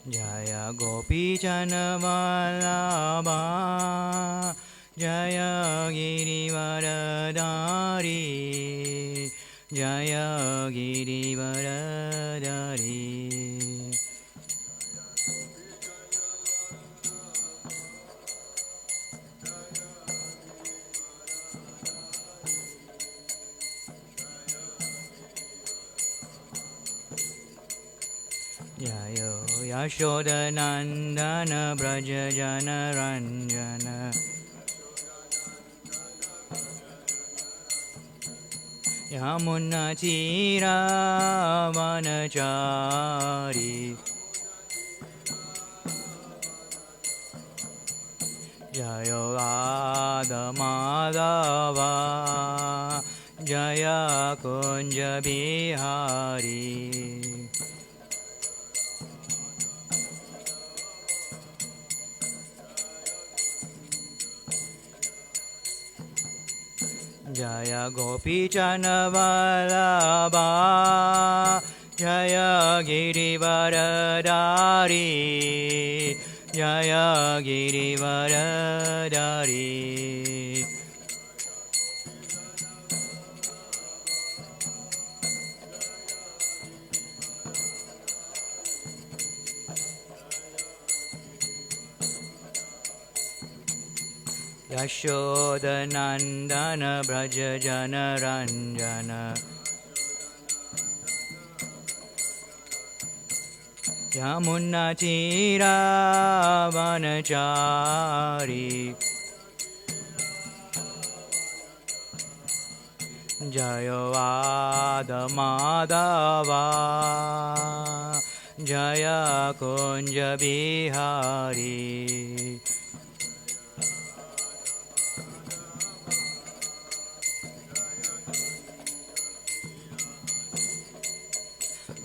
Jaya Gopi Chanavallabha Jaya Girivaradari Jaya Girivaradari Jayo Yashodanandana Braja Jana Ranjana Yamuna Tira Vanachari Jayo Radha Madhava Jaya Kunja Bihari Jaya Gopi Chanavallabha Jaya Girivaradari Jaya Girivaradari Yashodanandana Braja Jana Ranjana Yamuna Tira Vanachari Jayo Radha Madhava Jaya Kunja Bihari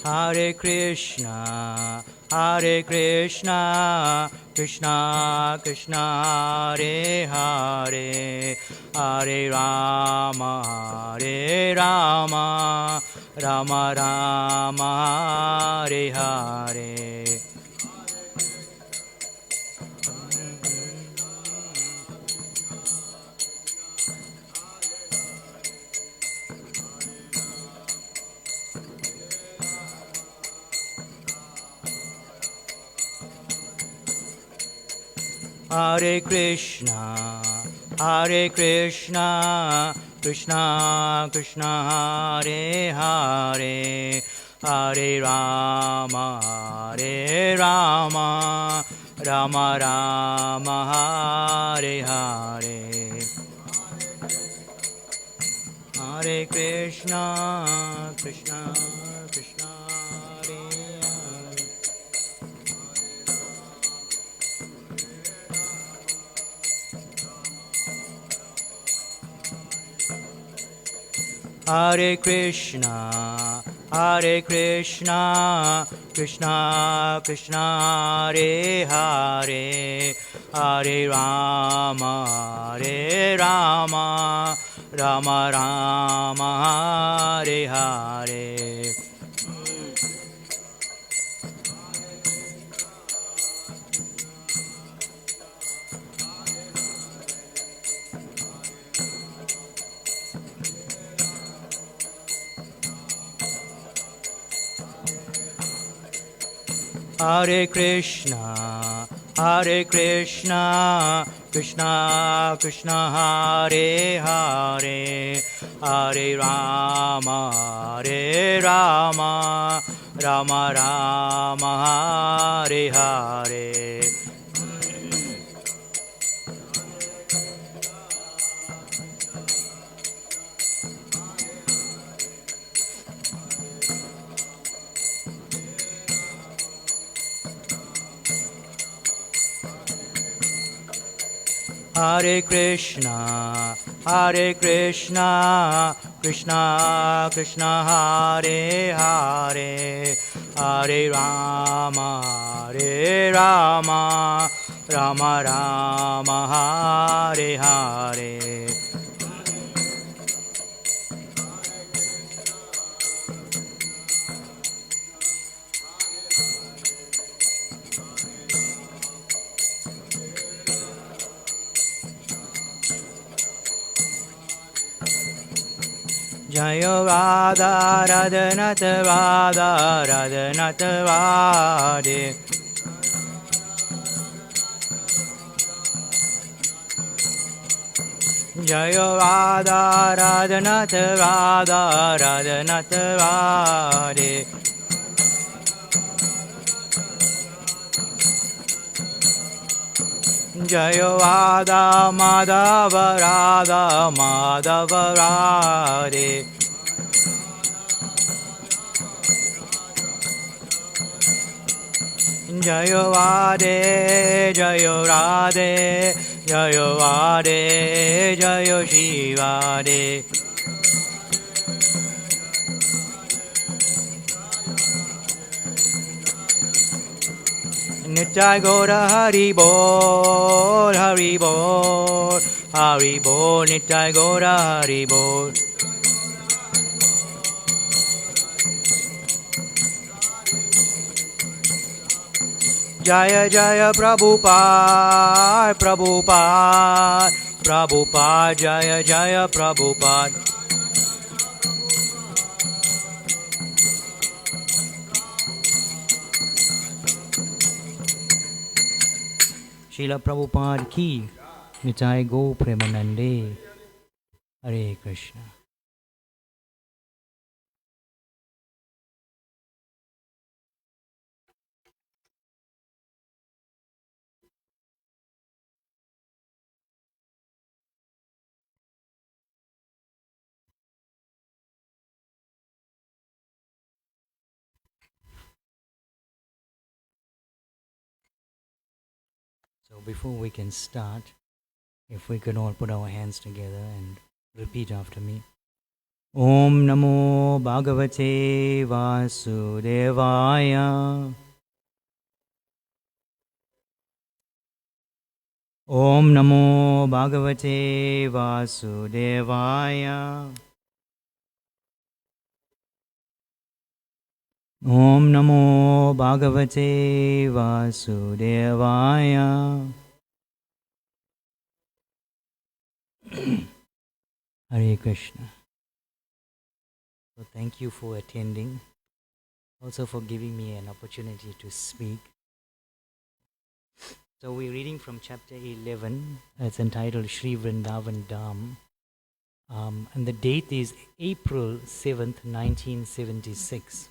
Hare Krishna, Krishna Krishna Hare Hare, Hare Rama, Rama Rama Hare Hare. Hare Krishna, Krishna Krishna Hare Hare, Hare Rama, Rama Rama Hare Hare. Hare Krishna, Krishna Krishna Hare Hare. Hare Krishna, Krishna Krishna Hare Hare, Hare Rama, Rama Rama Hare Hare. Hare Krishna, Krishna Krishna Hare Hare, Hare Rama, Rama Rama Hare Hare. Hare Krishna, Krishna Krishna Hare Hare, Hare Rama, Rama Rama Hare Hare. Jayo Radha Radhanata Radha Radhanata Radhe. Jayo Radha Radhanata Radha Radhanata Radhe. Jayo Radha Madhava Radha Madhava Radhe. Jayo Radhe Jayo Radhe Jayo Radhe Jayo Shivade. Nitai Gaura Hari Bol, Hari Bol, Hari Bol, Nitai Gaura Hari Bol. Jaya Jaya Prabhupada, Prabhupada, Prabhupada, Jaya Jaya Prabhupada. Srila Prabhupada ki, Nitai Go Premanande, Hare Krishna. So before we can start, if we can all put our hands together and repeat after me. Om Namo Bhagavate Vasudevaya. Om Namo Bhagavate Vasudevaya. Om Namo Bhagavate Vasudevaya. Hare Krishna. So thank you for attending, also for giving me an opportunity to speak. So we're reading from chapter 11. It's entitled Shri Vrindavan Dham. And the date is April 7th, 1976.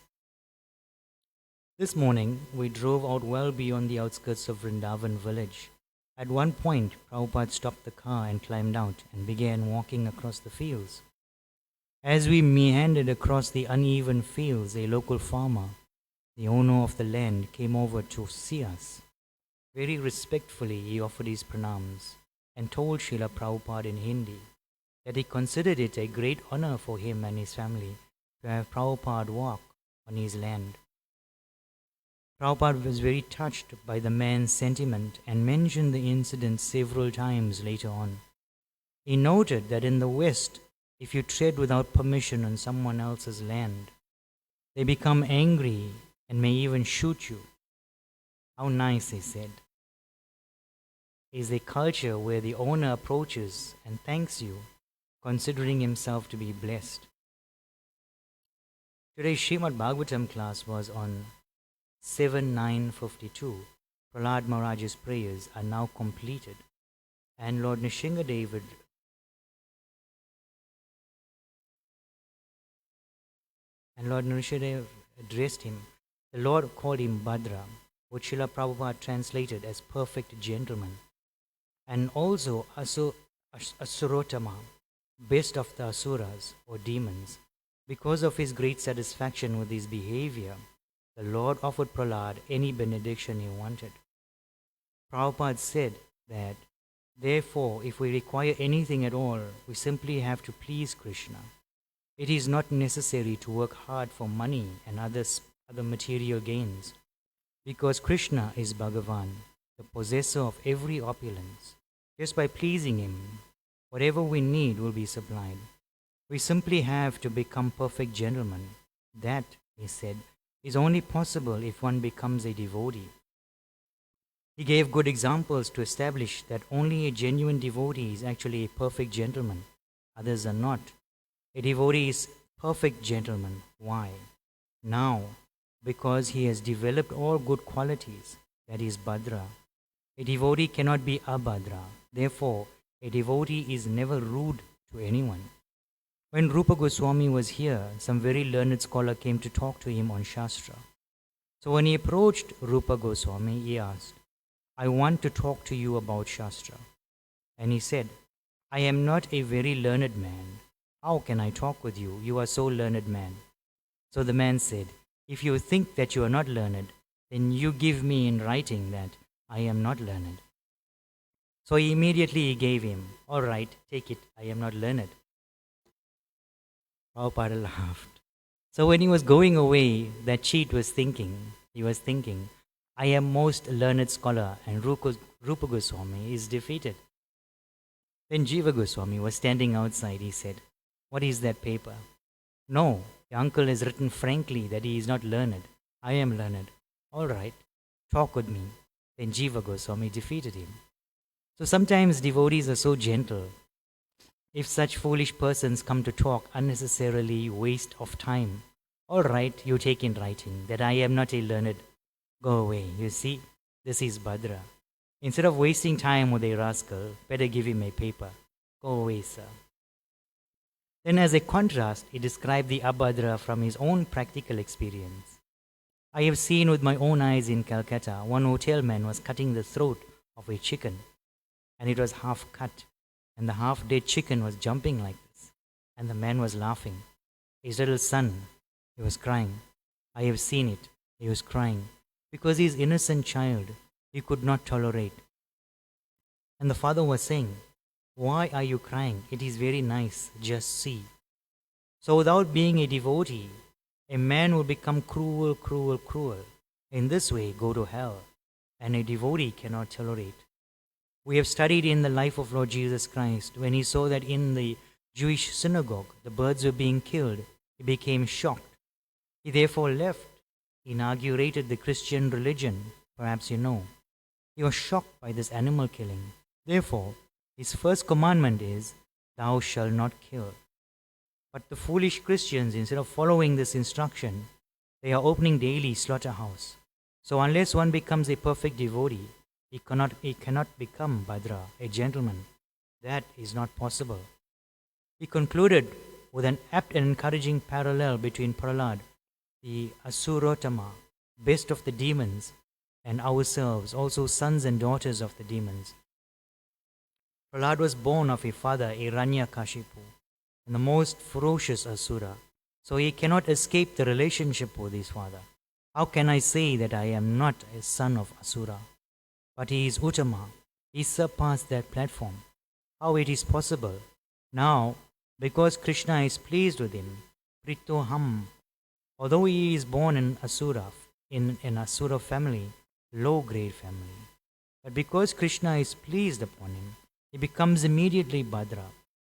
This morning, we drove out well beyond the outskirts of Vrindavan village. At one point, Prabhupada stopped the car and climbed out and began walking across the fields. As we meandered across the uneven fields, a local farmer, the owner of the land, came over to see us. Very respectfully, he offered his pranams and told Srila Prabhupada in Hindi that he considered it a great honor for him and his family to have Prabhupada walk on his land. Prabhupada was very touched by the man's sentiment and mentioned the incident several times later on. He noted that in the West, if you tread without permission on someone else's land, they become angry and may even shoot you. How nice, he said. Is a culture where the owner approaches and thanks you, considering himself to be blessed. Today's Srimad Bhagavatam class was on 7-9-52. Prahlad Maharaj's prayers are now completed, and Lord Nrsimhadev addressed him. The Lord called him Bhadra, which Srila Prabhupada translated as perfect gentleman, and also Asurotama, best of the Asuras or demons. Because of his great satisfaction with his behavior, the Lord offered Prahlad any benediction he wanted. Prabhupada said that, therefore, if we require anything at all, we simply have to please Krishna. It is not necessary to work hard for money and other material gains, because Krishna is Bhagavan, the possessor of every opulence. Just by pleasing him, whatever we need will be supplied. We simply have to become perfect gentlemen. That, he said, is only possible if one becomes a devotee. He gave good examples to establish that only a genuine devotee is actually a perfect gentleman. Others are not. A devotee is Perfect gentleman. Why? Now, because he has developed all good qualities, that is Bhadra. A devotee cannot be abhadra. Therefore, a devotee is never rude to anyone. When Rupa Goswami was here, some very learned scholar came to talk to him on Shastra. So when he approached Rupa Goswami, he asked, I want to talk to you about Shastra. And he said, I am not a very learned man. How can I talk with you? You are so learned man. So the man said, if you think that you are not learned, then you give me in writing that I am not learned. So immediately he gave him, all right, take it, I am not learned. Prabhupada laughed. So when he was going away, that cheat was thinking, I am most learned scholar and Rupa Goswami is defeated. Then Jiva Goswami was standing outside. He said, what is that paper? No, the uncle has written frankly that he is not learned. I am learned. All right, talk with me. Then Jiva Goswami defeated him. So sometimes devotees are so gentle. If such foolish persons come to talk unnecessarily waste of time, all right, you take in writing that I am not a learned. Go away, you see, this is Bhadra. Instead of wasting time with a rascal, better give him a paper. Go away, sir. Then as a contrast, he described the Abhadra from his own practical experience. I have seen with my own eyes in Calcutta, one hotel man was cutting the throat of a chicken, and it was half cut, and the half-dead chicken was jumping like this, and the man was laughing. His little son, he was crying. I have seen it. He was crying because his innocent child he could not tolerate. And the father was saying, why are you crying? It is very nice, just see. So without being a devotee, a man will become cruel, cruel, cruel. In this way, go to hell. And a devotee cannot tolerate. We have studied in the life of Lord Jesus Christ. When he saw that in the Jewish synagogue, the birds were being killed, he became shocked. He therefore left. He inaugurated the Christian religion, perhaps you know. He was shocked by this animal killing. Therefore, his first commandment is, thou shalt not kill. But the foolish Christians, instead of following this instruction, they are opening daily slaughterhouse. So unless one becomes a perfect devotee, he cannot become Bhadra, a gentleman. That is not possible. He concluded with an apt and encouraging parallel between Prahlad, the Asurottama, best of the demons, and ourselves, also sons and daughters of the demons. Prahlad was born of a father, Hiranyakashipu, and the most ferocious Asura, so he cannot escape the relationship with his father. How can I say that I am not a son of Asura? But he is Uttama. He surpassed that platform. How it is possible? Now, because Krishna is pleased with him, Pritoham, although he is born in Asura, in an Asura family, low-grade family, but because Krishna is pleased upon him, he becomes immediately Bhadra.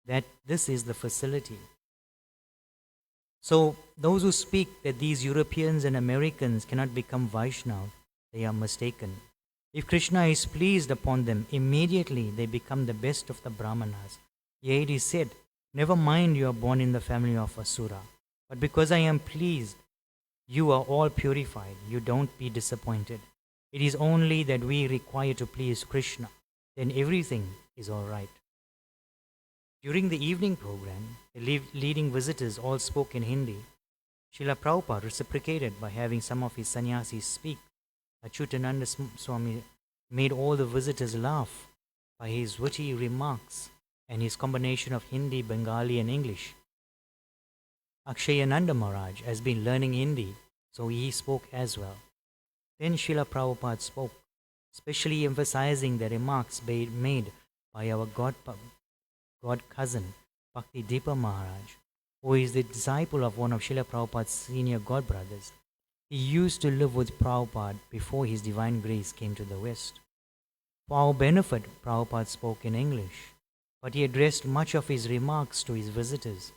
That this is the facility. So, those who speak that these Europeans and Americans cannot become Vaishnav, they are mistaken. If Krishna is pleased upon them, immediately they become the best of the Brahmanas. Yea, it is said, never mind you are born in the family of Asura, but because I am pleased, you are all purified. You don't be disappointed. It is only that we require to please Krishna. Then everything is all right. During the evening program, the leading visitors all spoke in Hindi. Srila Prabhupada reciprocated by having some of his sannyasis speak. Achyutananda Swami made all the visitors laugh by his witty remarks and his combination of Hindi, Bengali and English. Akshayananda Maharaj has been learning Hindi, so he spoke as well. Then Srila Prabhupada spoke, especially emphasizing the remarks made by our God cousin, Bhakti Deepa Maharaj, who is the disciple of one of Srila Prabhupada's senior god brothers. He used to live with Prabhupada before his divine grace came to the West. For our benefit, Prabhupada spoke in English, but he addressed much of his remarks to his visitors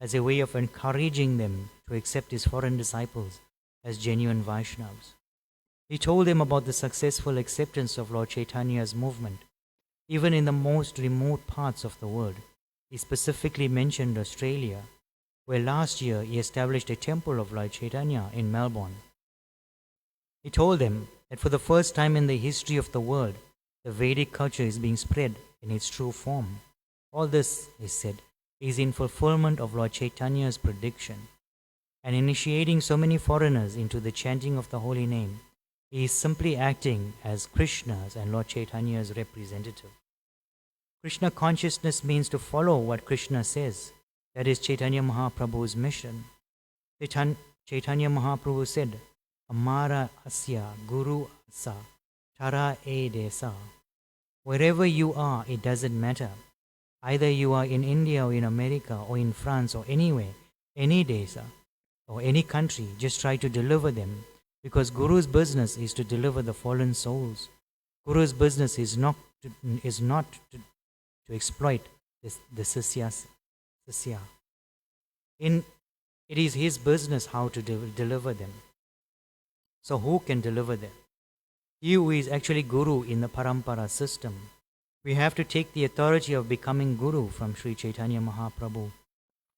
as a way of encouraging them to accept his foreign disciples as genuine Vaishnavas. He told them about the successful acceptance of Lord Chaitanya's movement, even in the most remote parts of the world. He specifically mentioned Australia, where last year he established a temple of Lord Chaitanya in Melbourne. He told them that for the first time in the history of the world, the Vedic culture is being spread in its true form. All this, he said, is in fulfillment of Lord Chaitanya's prediction. And initiating so many foreigners into the chanting of the holy name, he is simply acting as Krishna's and Lord Chaitanya's representative. Krishna consciousness means to follow what Krishna says. That is Chaitanya Mahaprabhu's mission. Chaitanya Mahaprabhu said, Amara Asya Guru Asa Tara E Desa. Wherever you are, it doesn't matter. Either you are in India or in America or in France or anywhere, any desa or any country, just try to deliver them, because Guru's business is to deliver the fallen souls. Guru's business is not to exploit the Sisya. It is his business how to deliver them. So who can deliver them? He who is actually Guru in the Parampara system. We have to take the authority of becoming Guru from Sri Chaitanya Mahaprabhu.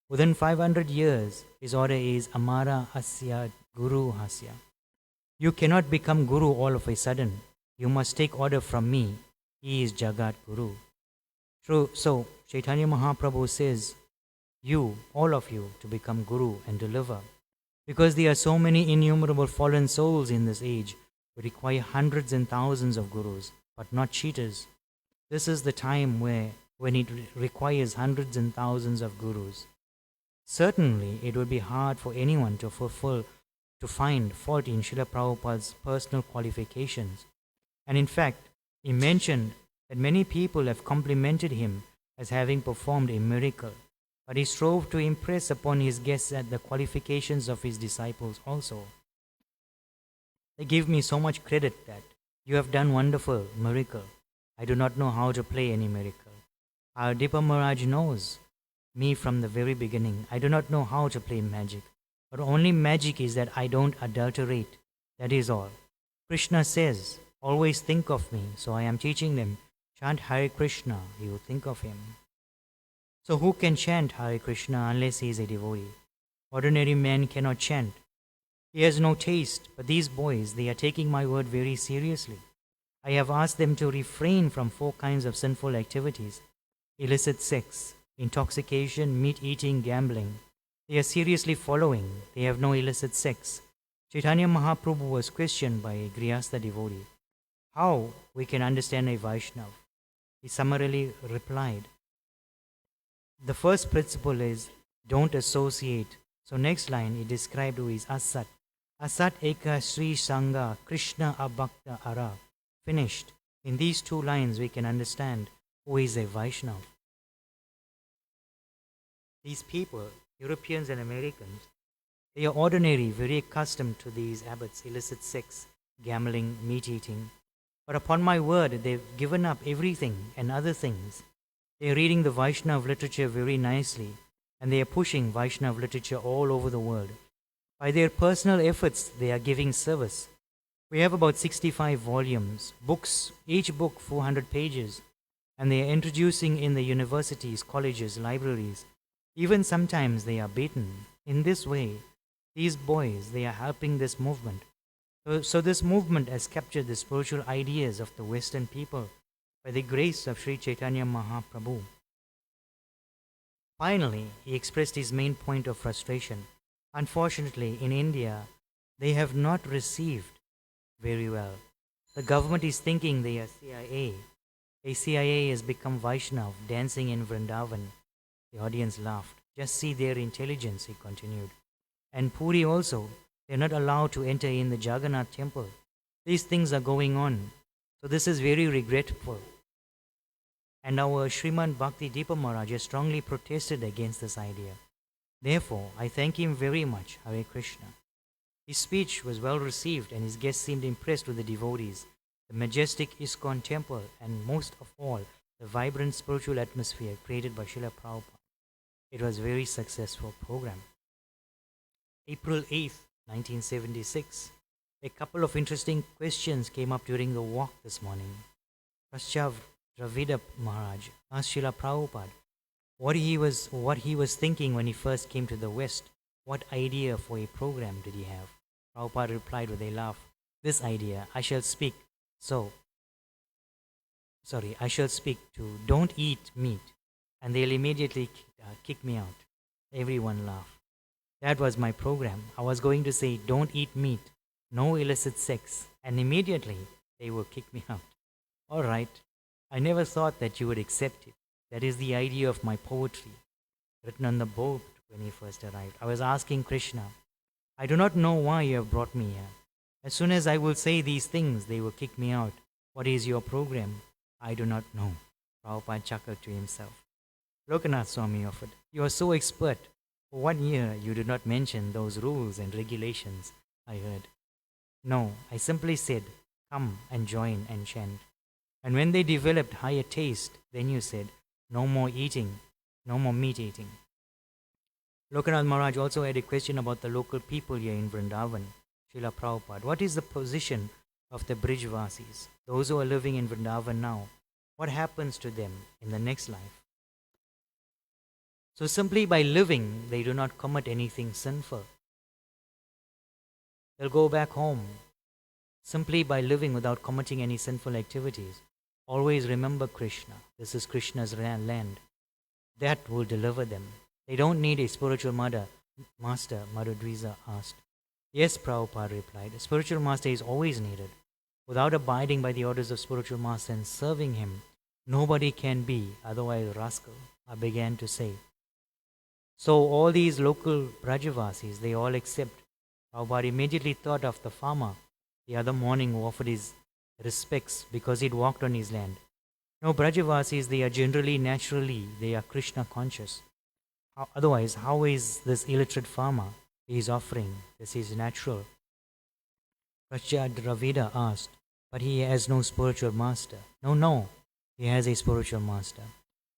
Within 500 years, his order is Amara Asya Guru Hasya. You cannot become Guru all of a sudden. You must take order from me. He is Jagat Guru. So, Chaitanya Mahaprabhu says, you, all of you, to become Guru and deliver. Because there are so many innumerable fallen souls in this age, we require hundreds and thousands of Gurus, but not cheaters. This is the time when it requires hundreds and thousands of Gurus. Certainly, it would be hard for anyone to find fault in Srila Prabhupada's personal qualifications. And in fact, he mentioned that many people have complimented him as having performed a miracle, but he strove to impress upon his guests at the qualifications of his disciples also. They give me so much credit that you have done wonderful miracle. I do not know how to play any miracle. Our Dipa Maharaj knows me from the very beginning. I do not know how to play magic. But only magic is that I don't adulterate. That is all. Krishna says, always think of me. So I am teaching them, chant Hare Krishna, you will think of him. So who can chant Hare Krishna unless he is a devotee? Ordinary man cannot chant. He has no taste, but these boys, they are taking my word very seriously. I have asked them to refrain from 4 kinds of sinful activities: illicit sex, intoxication, meat eating, gambling. They are seriously following. They have no illicit sex. Chaitanya Mahaprabhu was questioned by a Grihastha devotee, how we can understand a Vaishnav. He summarily replied, the first principle is don't associate. So next line he described who is Asat. Asat Eka Sri Sangha Krishna Abhakta Ara. Finished. In these 2 lines we can understand who is a Vaishnav. These people, Europeans and Americans, they are ordinary, very accustomed to these habits, illicit sex, gambling, meat eating. But upon my word, they've given up everything and other things. They are reading the Vaishnav literature very nicely, and they are pushing Vaishnav literature all over the world. By their personal efforts, they are giving service. We have about 65 volumes, books, each book 400 pages, and they are introducing in the universities, colleges, libraries. Even sometimes they are beaten. In this way, these boys, they are helping this movement. So this movement has captured the spiritual ideas of the Western people by the grace of Sri Chaitanya Mahaprabhu. Finally, he expressed his main point of frustration. Unfortunately, in India, they have not received very well. The government is thinking they are CIA. A CIA has become Vaishnav, dancing in Vrindavan. The audience laughed. Just see their intelligence, he continued. And Puri also, they are not allowed to enter in the Jagannath temple. These things are going on. So this is very regretful. And our Srimad Bhakti Dipa Maharaj has strongly protested against this idea. Therefore, I thank him very much, Hare Krishna. His speech was well received and his guests seemed impressed with the devotees, the majestic ISKCON temple, and most of all, the vibrant spiritual atmosphere created by Srila Prabhupada. It was a very successful program. April 8th, 1976. A couple of interesting questions came up during the walk this morning. Praschav Dravida Maharaj asked Srila Prabhupada, what he was thinking when he first came to the West. What idea for a program did he have? Prabhupada replied with a laugh, "This idea, So, I shall speak to don't eat meat, and they'll immediately kick me out." Everyone laughed. That was my program. I was going to say, don't eat meat, no illicit sex, and immediately they will kick me out. All right, I never thought that you would accept it. That is the idea of my poetry, written on the boat when he first arrived. I was asking Krishna, I do not know why you have brought me here. As soon as I will say these things, they will kick me out. What is your program? I do not know. Prabhupada chuckled to himself. Lokanath Swami offered, You are so expert. For 1 year, you did not mention those rules and regulations, I heard. No, I simply said, come and join and chant. And when they developed higher taste, then you said, no more eating, no more meat eating. Lokanath Maharaj also had a question about the local people here in Vrindavan. Srila Prabhupada, what is the position of the Brijvasis, those who are living in Vrindavan now? What happens to them in the next life? So simply by living, they do not commit anything sinful. They'll go back home simply by living without committing any sinful activities. Always remember Krishna. This is Krishna's land. That will deliver them. They don't need a spiritual master, Madhudviza asked. Yes, Prabhupada replied. A spiritual master is always needed. Without abiding by the orders of spiritual master and serving him, nobody can be, otherwise rascal, I began to say. So all these local Brajavasis, they all accept. Prabhupada immediately thought of the farmer the other morning who offered his respects because he'd walked on his land. No, Brajavasis, they are naturally, they are Krishna conscious. Otherwise, how is this illiterate farmer he is offering? This is natural. Prachad Dravida asked, but he has no spiritual master. No, he has a spiritual master.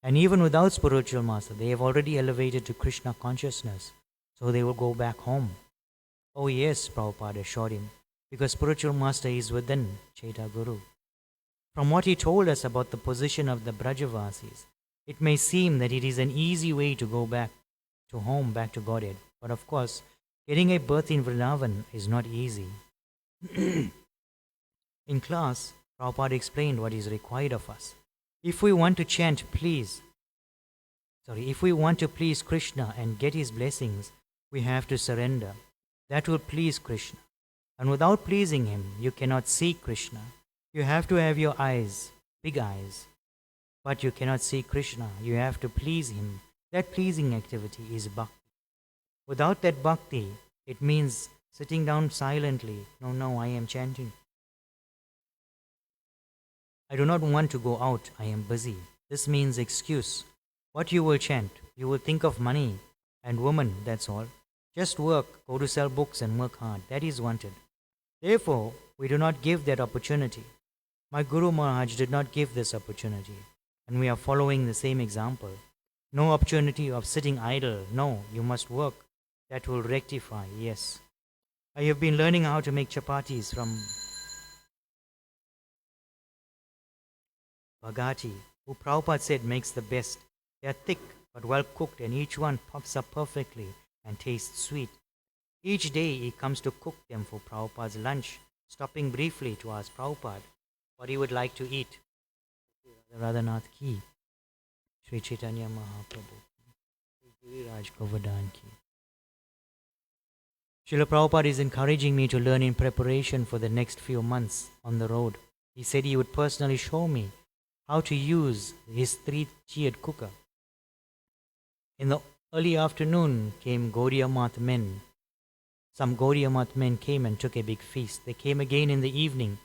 And even without spiritual master, they have already elevated to Krishna consciousness, so they will go back home. Oh yes, Prabhupada assured him, because spiritual master is within Chaita Guru. From what he told us about the position of the Brajavasis, it may seem that it is an easy way to go back to home, back to Godhead. But of course, getting a birth in Vrindavan is not easy. In class, Prabhupada explained what is required of us. If we want to please Krishna and get his blessings, we have to surrender. That will please Krishna. And without pleasing him, you cannot see Krishna. You have to have your eyes, big eyes. But you cannot see Krishna. You have to please him. That pleasing activity is bhakti. Without that bhakti, it means sitting down silently. No, I am chanting. I do not want to go out. I am busy. This means excuse. What you will chant? You will think of money and woman, that's all. Just work, go to sell books and work hard. That is wanted. Therefore, we do not give that opportunity. My Guru Maharaj did not give this opportunity, and we are following the same example. No opportunity of sitting idle. No, you must work. That will rectify, yes. I have been learning how to make chapatis from Bhagati, who Prabhupada said makes the best. They are thick but well cooked, and each one puffs up perfectly and tastes sweet. Each day he comes to cook them for Prabhupada's lunch, stopping briefly to ask Prabhupada what he would like to eat. Radhanath ki, Sri Chaitanya Mahaprabhu ki, Sri Giriraj Govardhan ki. Srila Prabhupada is encouraging me to learn in preparation for the next few months on the road. He said he would personally show me how to use his 3-tiered cooker. In the early afternoon came Gaudiya Math men. Some Gaudiya Math men came and took a big feast. They came again in the evening,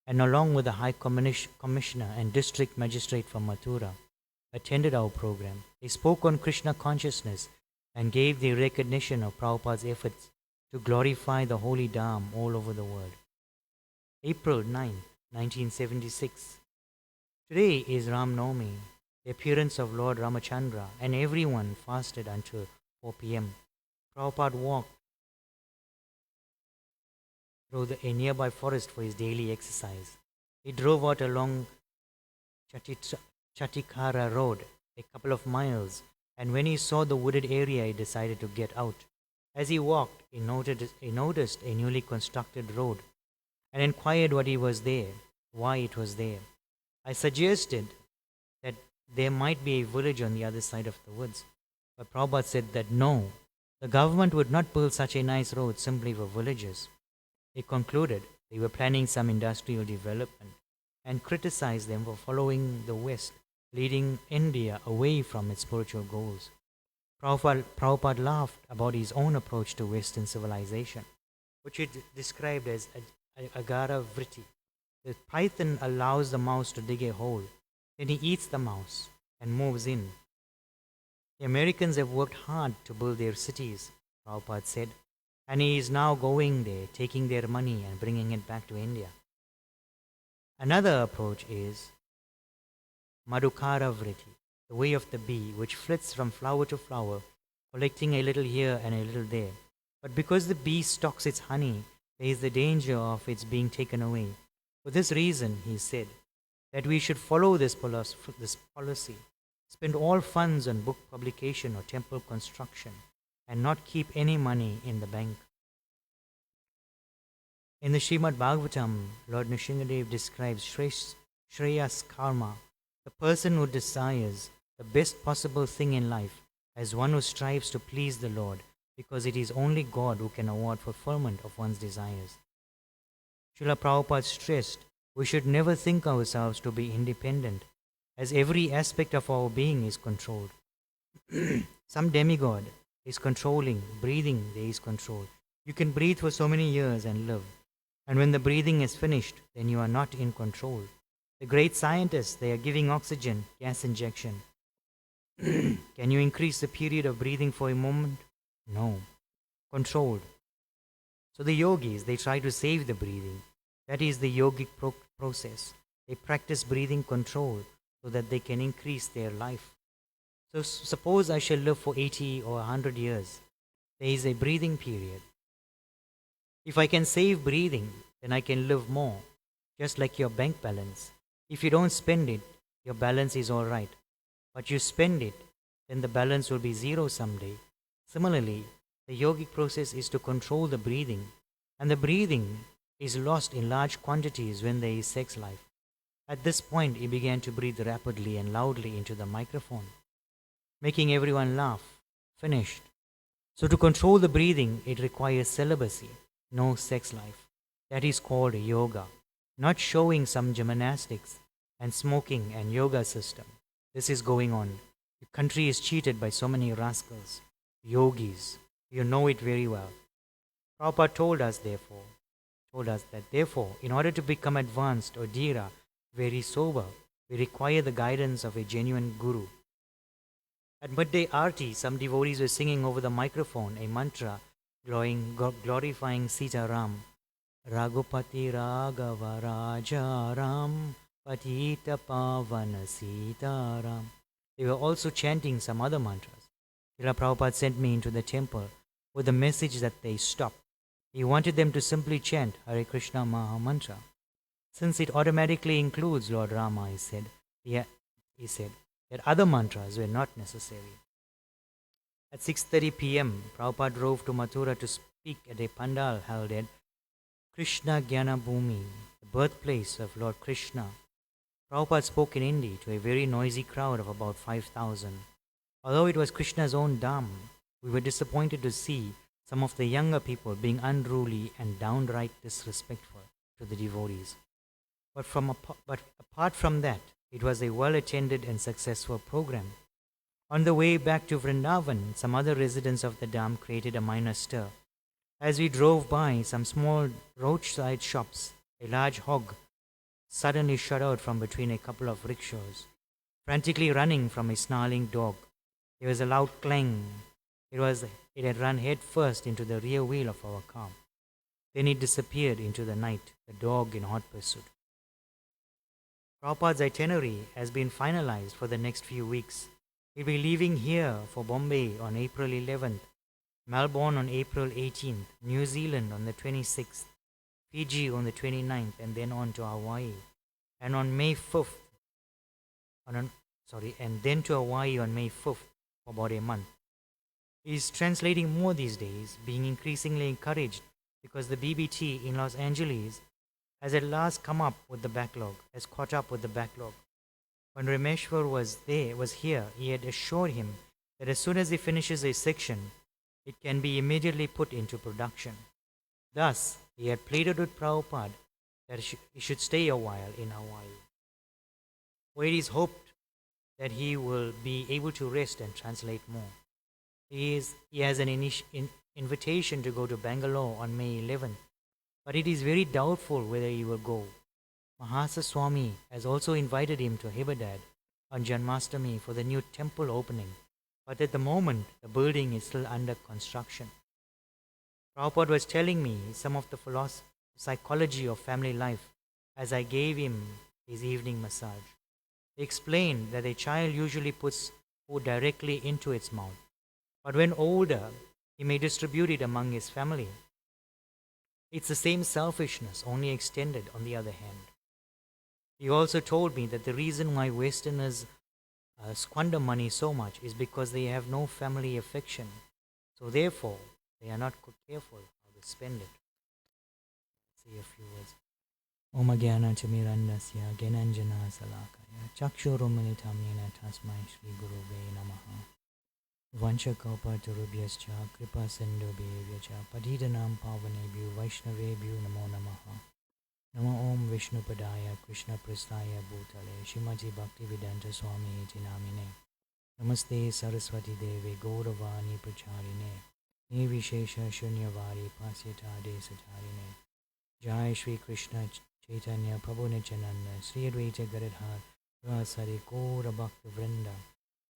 and along with the High Commissioner and District Magistrate from Mathura, attended our program. They spoke on Krishna consciousness and gave the recognition of Prabhupada's efforts to glorify the holy Dham all over the world. April 9, 1976. Today is Ram Navami, the appearance of Lord Ramachandra, and everyone fasted until 4 p.m. Prabhupada walked through a nearby forest for his daily exercise. He drove out along Chatikara Road, a couple of miles, and when he saw the wooded area, he decided to get out. As he walked, he noticed a newly constructed road and inquired why it was there. I suggested that there might be a village on the other side of the woods, but Prabhupada said that no, the government would not build such a nice road simply for villagers. He concluded they were planning some industrial development and criticized them for following the West, leading India away from its spiritual goals. Prabhupada laughed about his own approach to Western civilization, which he described as agara vritti. The python allows the mouse to dig a hole, then he eats the mouse and moves in. The Americans have worked hard to build their cities, Prabhupada said, and he is now going there, taking their money and bringing it back to India. Another approach is Madhukara Vritti, the way of the bee, which flits from flower to flower, collecting a little here and a little there. But because the bee stocks its honey, there is the danger of its being taken away. For this reason, he said, that we should follow this policy, spend all funds on book publication or temple construction, and not keep any money in the bank. In the Srimad Bhagavatam, Lord Nrsimhadev describes Shreyas Karma, the person who desires the best possible thing in life, as one who strives to please the Lord, because it is only God who can award fulfillment of one's desires. Srila Prabhupada stressed we should never think ourselves to be independent, as every aspect of our being is controlled. Some demigod is controlling, breathing, there is control. You can breathe for so many years and live. And when the breathing is finished, then you are not in control. The great scientists, they are giving oxygen, gas injection. Can you increase the period of breathing for a moment? No. Controlled. So the yogis, they try to save the breathing. That is the yogic process. They practice breathing control so that they can increase their life. So suppose I shall live for 80 or 100 years. There is a breathing period. If I can save breathing, then I can live more, just like your bank balance. If you don't spend it, your balance is all right. But you spend it, then the balance will be zero someday. Similarly, the yogic process is to control the breathing, and the breathing is lost in large quantities when there is sex life. At this point, he began to breathe rapidly and loudly into the microphone, making everyone laugh. Finished. So to control the breathing, it requires celibacy, no sex life. That is called yoga, not showing some gymnastics and smoking and yoga system. This is going on. The country is cheated by so many rascals, yogis. You know it very well. Prabhupada told us that therefore, in order to become advanced or dhira, very sober, we require the guidance of a genuine guru. At midday arti, some devotees were singing over the microphone a mantra glorifying Sita Ram. Raghupati Raghava Raja Ram Patita Pavana Sita Ram. They were also chanting some other mantras. Srila Prabhupada sent me into the temple with the message that they stop. He wanted them to simply chant Hare Krishna Maha Mantra. Since it automatically includes Lord Rama, he said that other mantras were not necessary. At 6:30 p.m., Prabhupada drove to Mathura to speak at a pandal held at Krishna Jnana Bhumi, the birthplace of Lord Krishna. Prabhupada spoke in Hindi to a very noisy crowd of about 5,000. Although it was Krishna's own Dham, we were disappointed to see some of the younger people being unruly and downright disrespectful to the devotees. But apart from that, it was a well-attended and successful program. On the way back to Vrindavan, some other residents of the Dham created a minor stir. As we drove by some small roadside shops, a large hog suddenly shot out from between a couple of rickshaws, frantically running from a snarling dog. There was a loud clang. It had run head first into the rear wheel of our car. Then it disappeared into the night, the dog in hot pursuit. Prabhupada's itinerary has been finalized for the next few weeks. He'll be leaving here for Bombay on April 11th, Melbourne on April 18th, New Zealand on the 26th, Fiji on the 29th, and then on to Hawaii. And on May 5th, and then to Hawaii on May 5th. for about a month. He's translating more these days, being increasingly encouraged because the BBT in Los Angeles has at last come up with the backlog, has caught up with the backlog. When Rameshwar was here, he had assured him that as soon as he finishes a section, it can be immediately put into production. Thus, he had pleaded with Prabhupada that he should stay a while in Hawaii, where it is hoped that he will be able to rest and translate more. He has an invitation to go to Bangalore on May 11th, but it is very doubtful whether he will go. Mahasa Swami has also invited him to Hyderabad on Janmashtami for the new temple opening, but at the moment the building is still under construction. Prabhupada was telling me some of the psychology of family life as I gave him his evening massage. He explained that a child usually puts food directly into its mouth, but when older, he may distribute it among his family. It's the same selfishness, only extended on the other hand. He also told me that the reason why Westerners squander money so much is because they have no family affection. So therefore, they are not careful how to spend it. Let's see a few words. Om Gyana Chamirandasya Gyananjana Salakaya Chakshurumilitam Yena Tasmai Shri Guruve Namaha Vanchakalpatarubhyascha Kripa Sindhubhyascha Patitanam Pavanebhyo Vaishnavebhyo Namo Namaha Namo Om Vishnupadaya Krishna Prasthaya Bhutale Shrimati Bhaktivedanta Swami Iti Namine Namaste Saraswati Deve Gauravani Pracharine Nirvishesha Shunyavadi Pasyatade Satarine Jai Shri Krishna Chaitanya Prabhu Nityananda Sri Advaita Gadadhar Rasari Gaura Bhakta Vrinda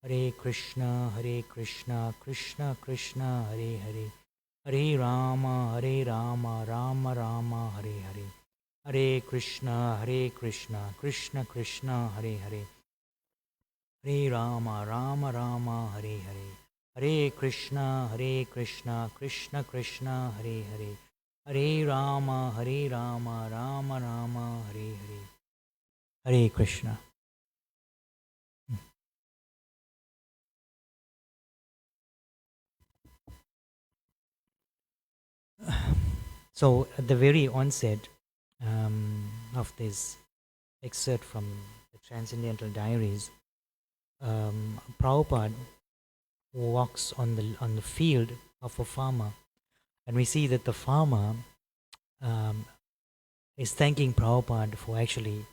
Hare Krishna Krishna Krishna Hare Hare Hare Rama Rama Rama Hare Hare Hare Krishna Krishna Krishna Hare Hare Hare Rama Rama Hare Hare Hare Krishna Krishna Krishna Hare Hare Hare Rama Rama Rama Hare Hare Hare Krishna. So at the very onset of this excerpt from the Transcendental Diaries, Prabhupada walks on the field of a farmer, and we see that the farmer is thanking Prabhupada for actually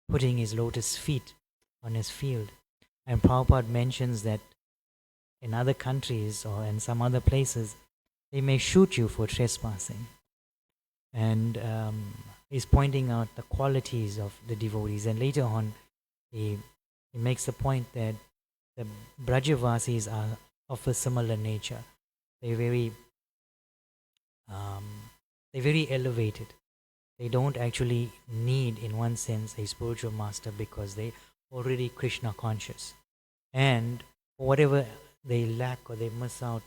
putting his lotus feet on his field. And Prabhupada mentions that in other countries or in some other places, they may shoot you for trespassing. And he's pointing out the qualities of the devotees. And later on, he makes the point that the Brajavasis are of a similar nature. They're very elevated. They don't actually need, in one sense, a spiritual master because they already Krishna conscious. And whatever they lack or they miss out,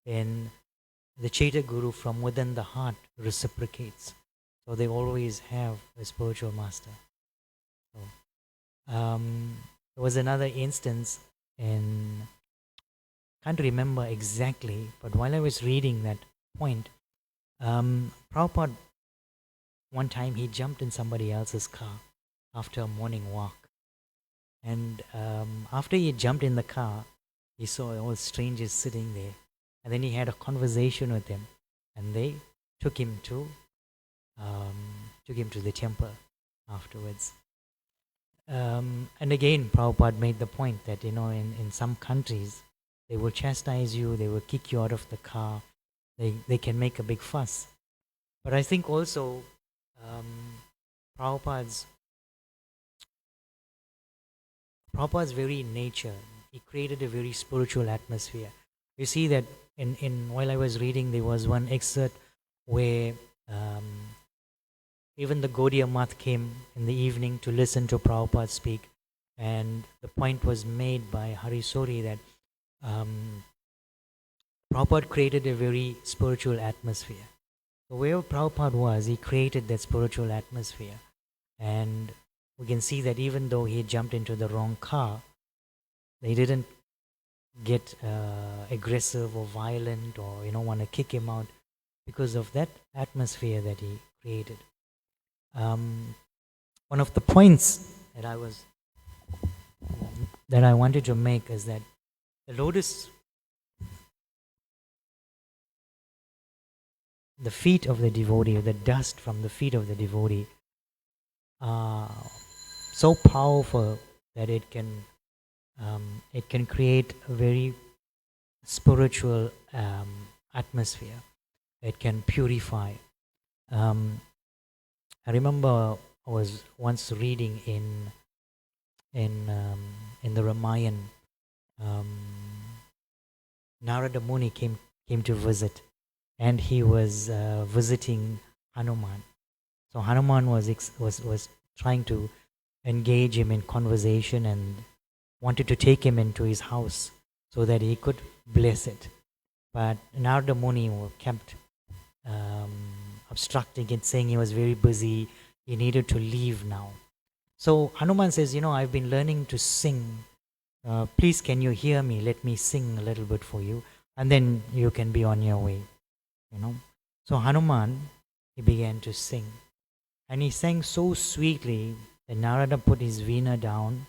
then the Chaitya Guru from within the heart reciprocates. So they always have a spiritual master. So, there was another instance in, can't remember exactly, but while I was reading that point, Prabhupada, one time he jumped in somebody else's car after a morning walk. And after he jumped in the car, he saw all strangers sitting there. And then he had a conversation with them. And they took him to the temple afterwards. And again, Prabhupada made the point that, in some countries, they will chastise you, they will kick you out of the car, they can make a big fuss. But I think also Prabhupada's very nature, he created a very spiritual atmosphere. You see that while I was reading, there was one excerpt where even the Gaudiya Math came in the evening to listen to Prabhupada speak, and the point was made by Hari Sori that Prabhupada created a very spiritual atmosphere. So wherever Prabhupada was, he created that spiritual atmosphere. And we can see that even though he jumped into the wrong car, They didn't get aggressive or violent or want to kick him out because of that atmosphere that he created. One of the points that I wanted to make is that the lotus, the feet of the devotee, or the dust from the feet of the devotee, are so powerful that it can create a very spiritual atmosphere. It can purify. I remember I was once reading in the Ramayana. Narada Muni came to visit, and he was visiting Hanuman. So Hanuman was trying to engage him in conversation and wanted to take him into his house so that he could bless it. But Narada Muni kept obstructing it, saying he was very busy, he needed to leave now. So Hanuman says, I've been learning to sing. Please, can you hear me? Let me sing a little bit for you, and then you can be on your way. So Hanuman, he began to sing, and he sang so sweetly that Narada put his veena down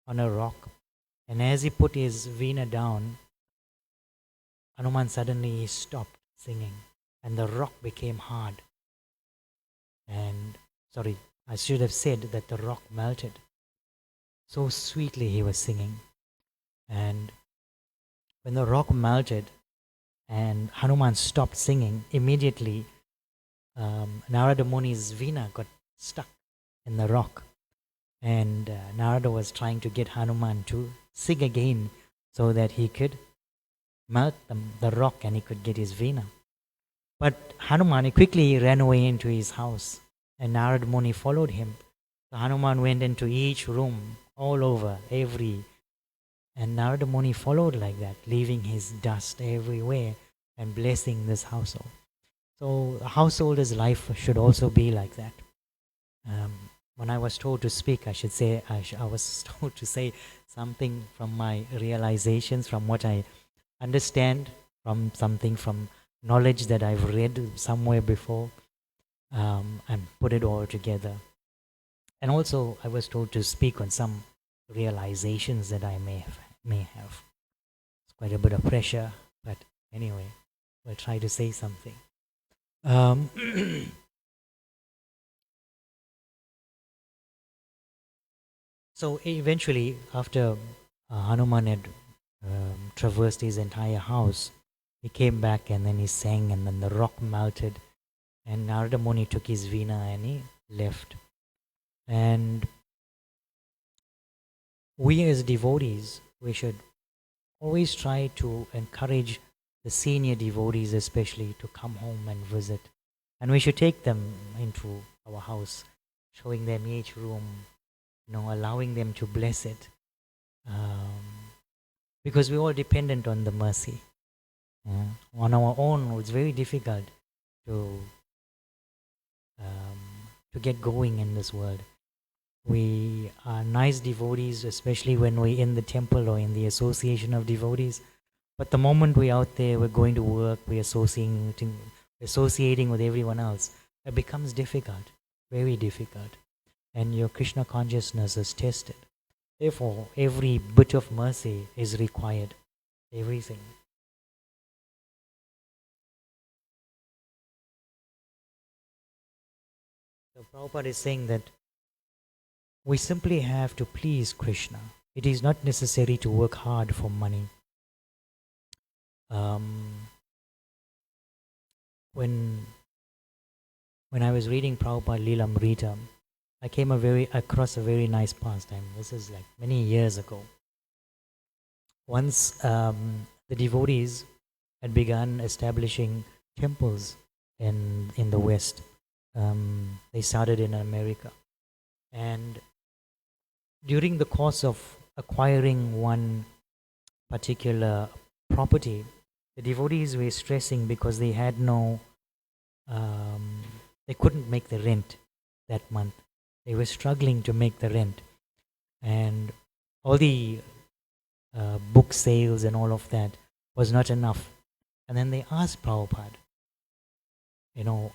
on a rock, and as he put his veena down, Hanuman suddenly stopped singing, and the rock became hard. And sorry, I should have said that the rock melted. So sweetly he was singing, and when the rock melted and Hanuman stopped singing, immediately Narada Muni's veena got stuck in the rock, and Narada was trying to get Hanuman to sing again so that he could melt the rock and he could get his veena. But Hanuman quickly ran away into his house, and Narada Muni followed him. So Hanuman went into each room, all over, and Narada Muni followed like that, leaving his dust everywhere and blessing this household. So a householder's life should also be like that. When I was told to speak, I should say, I was told to say something from my realizations, from what I understand, from knowledge that I've read somewhere before, and put it all together. And also, I was told to speak on some realizations that I may have. It's quite a bit of pressure, but anyway, we'll try to say something. So eventually, after Hanuman had traversed his entire house, he came back and then he sang, and then the rock melted, and Narada Muni took his veena and he left. And we as devotees, we should always try to encourage the senior devotees especially to come home and visit. And we should take them into our house, showing them each room, allowing them to bless it. Because we're all dependent on the mercy. On our own, it's very difficult to get going in this world. We are nice devotees, especially when we're in the temple or in the association of devotees. But the moment we're out there, we're going to work, we're associating with everyone else, it becomes difficult, very difficult. And your Krishna consciousness is tested. Therefore, every bit of mercy is required. Everything. So Prabhupada is saying that we simply have to please Krishna. It is not necessary to work hard for money. When I was reading Prabhupada Lilamrita, I came across a very nice pastime. This is like many years ago. Once the devotees had begun establishing temples in the West. They started in America. And during the course of acquiring one particular property, the devotees were stressing because they had they couldn't make the rent that month. They were struggling to make the rent. And all the book sales and all of that was not enough. And then they asked Prabhupada, you know,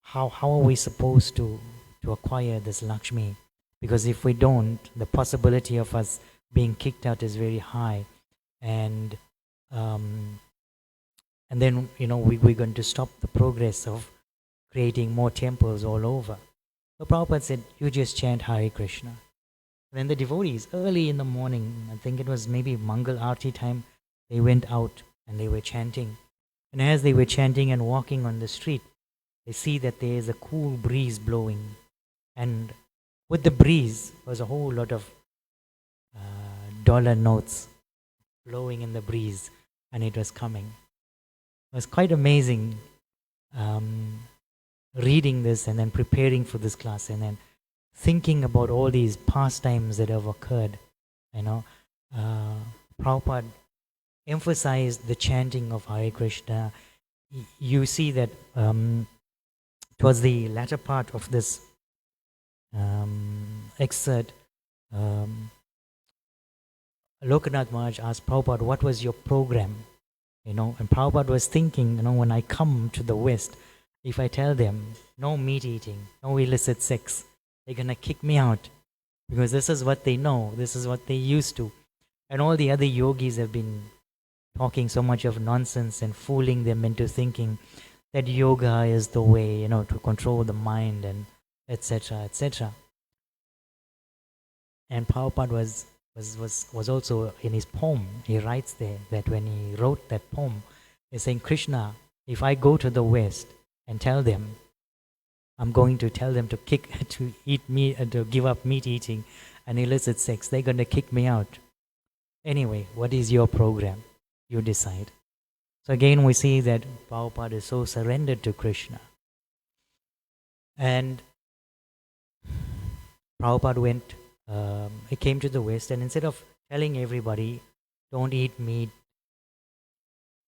how are we supposed to acquire this Lakshmi? Because if we don't, the possibility of us being kicked out is very high. And um, and then, we're going to stop the progress of creating more temples all over. So Prabhupada said, you just chant Hare Krishna. And then the devotees, early in the morning, I think it was maybe Mangal Aarti time, they went out and they were chanting. And as they were chanting and walking on the street, they see that there is a cool breeze blowing. And with the breeze was a whole lot of dollar notes blowing in the breeze, and it was coming. It was quite amazing reading this and then preparing for this class and then thinking about all these pastimes that have occurred. Prabhupada emphasized the chanting of Hare Krishna. You see that towards the latter part of this excerpt, Lokanath Maharaj asked Prabhupada, what was your program? And Prabhupada was thinking, when I come to the West, if I tell them no meat eating, no illicit sex, they're going to kick me out because this is what they know, this is what they used to. And all the other yogis have been talking so much of nonsense and fooling them into thinking that yoga is the way, to control the mind and etc., etc. And Prabhupada was also in his poem, he writes there that when he wrote that poem, he's saying, Krishna, if I go to the West and tell them, I'm going to tell them to eat meat, to give up meat eating and illicit sex, they're going to kick me out. Anyway, what is your program? You decide. So again, we see that Prabhupada is so surrendered to Krishna. And Prabhupada he came to the West, and instead of telling everybody, don't eat meat,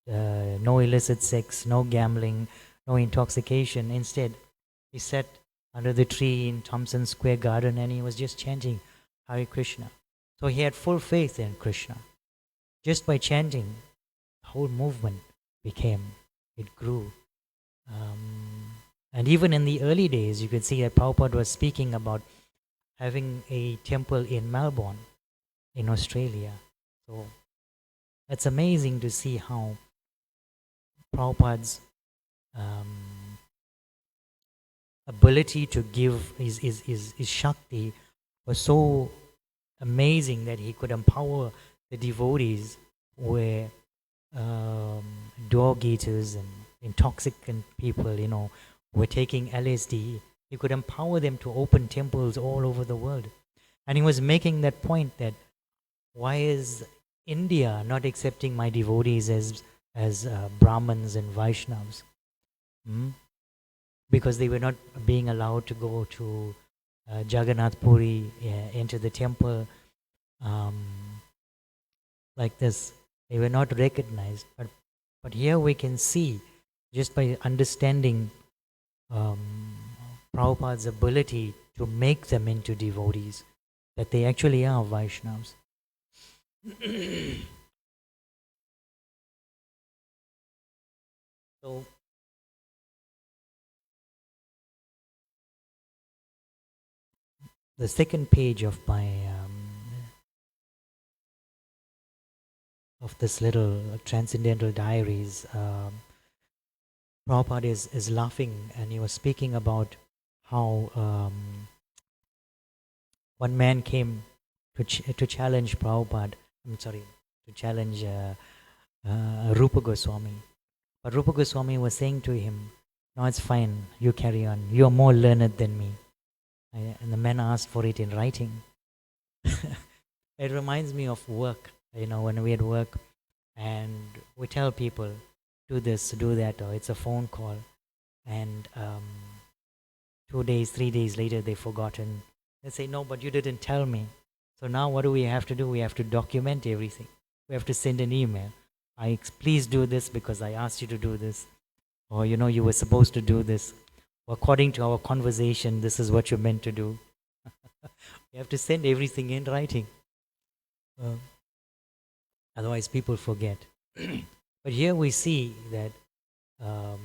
no illicit sex, no gambling, no intoxication, instead, he sat under the tree in Thompson Square Garden and he was just chanting Hare Krishna. So he had full faith in Krishna. Just by chanting, the whole movement it grew. And even in the early days, you could see that Prabhupada was speaking about having a temple in Melbourne, in Australia. So it's amazing to see how Prabhupada's ability to give his Shakti was so amazing that he could empower the devotees where dog eaters and intoxicant people, were taking LSD. He could empower them to open temples all over the world. And he was making that point that why is India not accepting my devotees as Brahmins and Vaishnavas? Because they were not being allowed to go to Jagannath Puri, enter the temple like this. They were not recognized. But here we can see, just by understanding Prabhupada's ability to make them into devotees, that they actually are Vaishnavas. So, the second page of my of this little Transcendental Diaries, Prabhupada is laughing, and he was speaking about how one man came to challenge Prabhupada. To challenge Rupa Goswami. But Rupa Goswami was saying to him, "No, it's fine. You carry on. You are more learned than me." And the man asked for it in writing. It reminds me of work. When we at work, and we tell people, do this, do that, or it's a phone call, and 2 days, 3 days later, they've forgotten. They say, no, but you didn't tell me. So now what do we have to do? We have to document everything. We have to send an email. Please do this because I asked you to do this. Or, you were supposed to do this. Or according to our conversation, this is what you're meant to do. You have to send everything in writing. Otherwise, people forget. But here we see that um,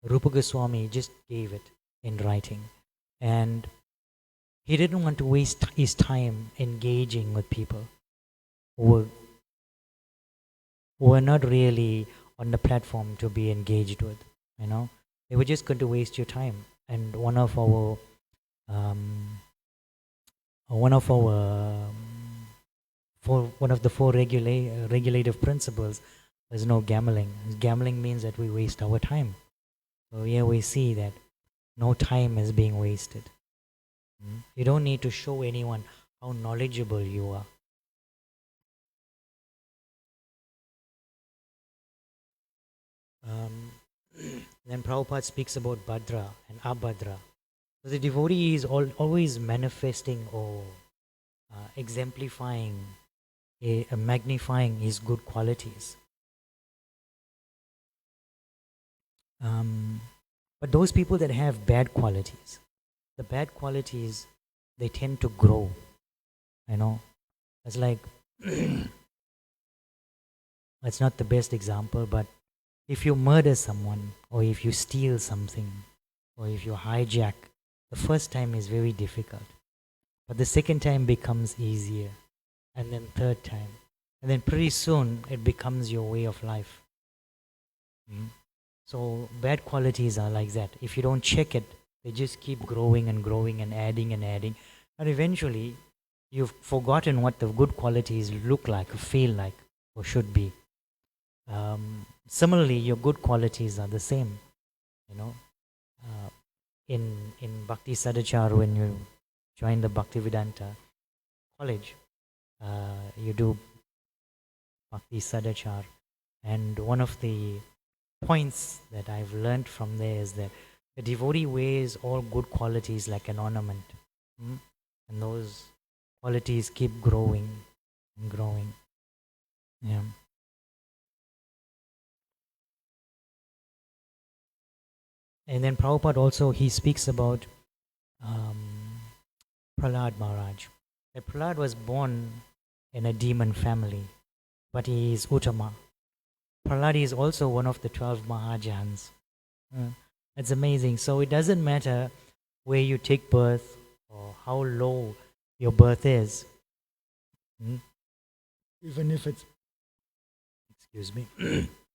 Rupa Goswami just gave it in writing. And he didn't want to waste his time engaging with people who were not really on the platform to be engaged with. You know, they were just going to waste your time. And um, one of our for one of the four regulative principles is no gambling. Gambling means that we waste our time. So here we see that no time is being wasted. You don't need to show anyone how knowledgeable you are. Um, then Prabhupada speaks about Bhadra and Abhadra. So the devotee is always manifesting or exemplifying, magnifying his good qualities. But those people that have bad qualities, the bad qualities, they tend to grow. You know, it's like, it's not the best example, but if you murder someone, or if you steal something, or if you hijack, the first time is very difficult. But the second time becomes easier, and then third time. And then pretty soon it becomes your way of life. So bad qualities are like that. If you don't check it, they just keep growing and growing and adding and adding. And eventually, you've forgotten what the good qualities look like, or feel like, or should be. Similarly, your good qualities are the same. You know, in Bhakti Sadachar, when you join the Bhaktivedanta college, you do Bhakti Sadachar, and one of the points that I've learned from there is that the devotee wears all good qualities like an ornament, and those qualities keep growing and growing. Yeah. And then Prabhupada also, he speaks about um, Prahlad Maharaj. That Prahlad was born in a demon family, but he is Uttama. Prahlad is also one of the 12 Mahajans. It's amazing. So it doesn't matter where you take birth or how low your birth is. Even if it's, excuse me,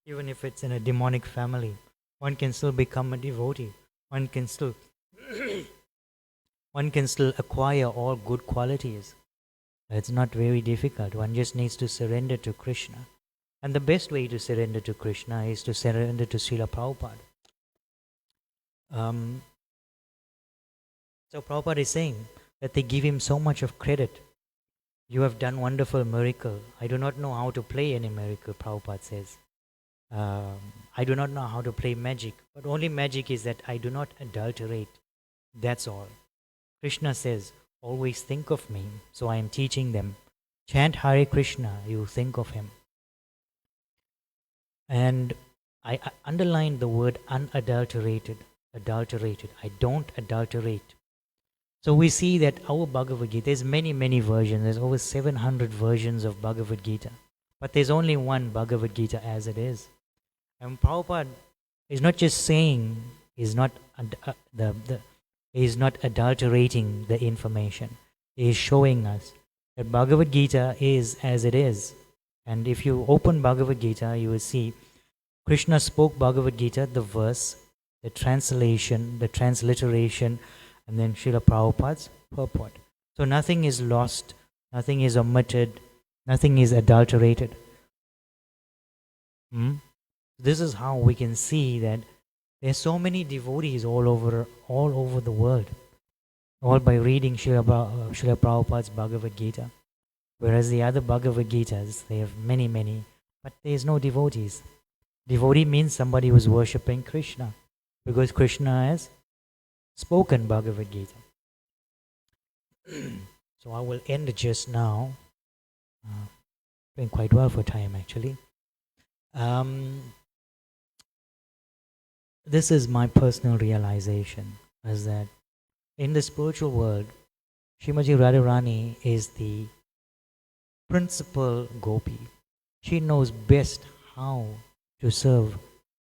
even if it's in a demonic family, one can still become a devotee. One can still one can still acquire all good qualities. It's not very difficult. One just needs to surrender to Krishna. And the best way to surrender to Krishna is to surrender to Srila Prabhupada. So Prabhupada is saying that they give him so much of credit. You have done wonderful miracle. I do not know how to play any miracle, Prabhupada says. I do not know how to play magic. But only magic is that I do not adulterate. That's all. Krishna says, always think of me. So I am teaching them. Chant Hare Krishna, you think of him. And I underlined the word unadulterated. Adulterated. I don't adulterate. So we see that our Bhagavad Gita, there's many versions. There's over 700 versions of Bhagavad Gita. But there's only one Bhagavad Gita as it is. And Prabhupada is not just saying, he's not adulterating the information. He is showing us that Bhagavad Gita is as it is. And if you open Bhagavad Gita, you will see Krishna spoke Bhagavad Gita, the verse, the translation, the transliteration, and then Srila Prabhupada's purport. So nothing is lost, nothing is omitted, nothing is adulterated. This is how we can see that there's so many devotees all over the world, all by reading Srila Prabhupada's Bhagavad Gita. Whereas the other Bhagavad Gitas, they have many, but there's no devotees. Devotee means somebody who's worshipping Krishna, because Krishna has spoken Bhagavad Gita. So I will end just now. Doing quite well for time, actually. This is my personal realization, is that in the spiritual world, Srimati Radharani is the principal gopi. She knows best how to serve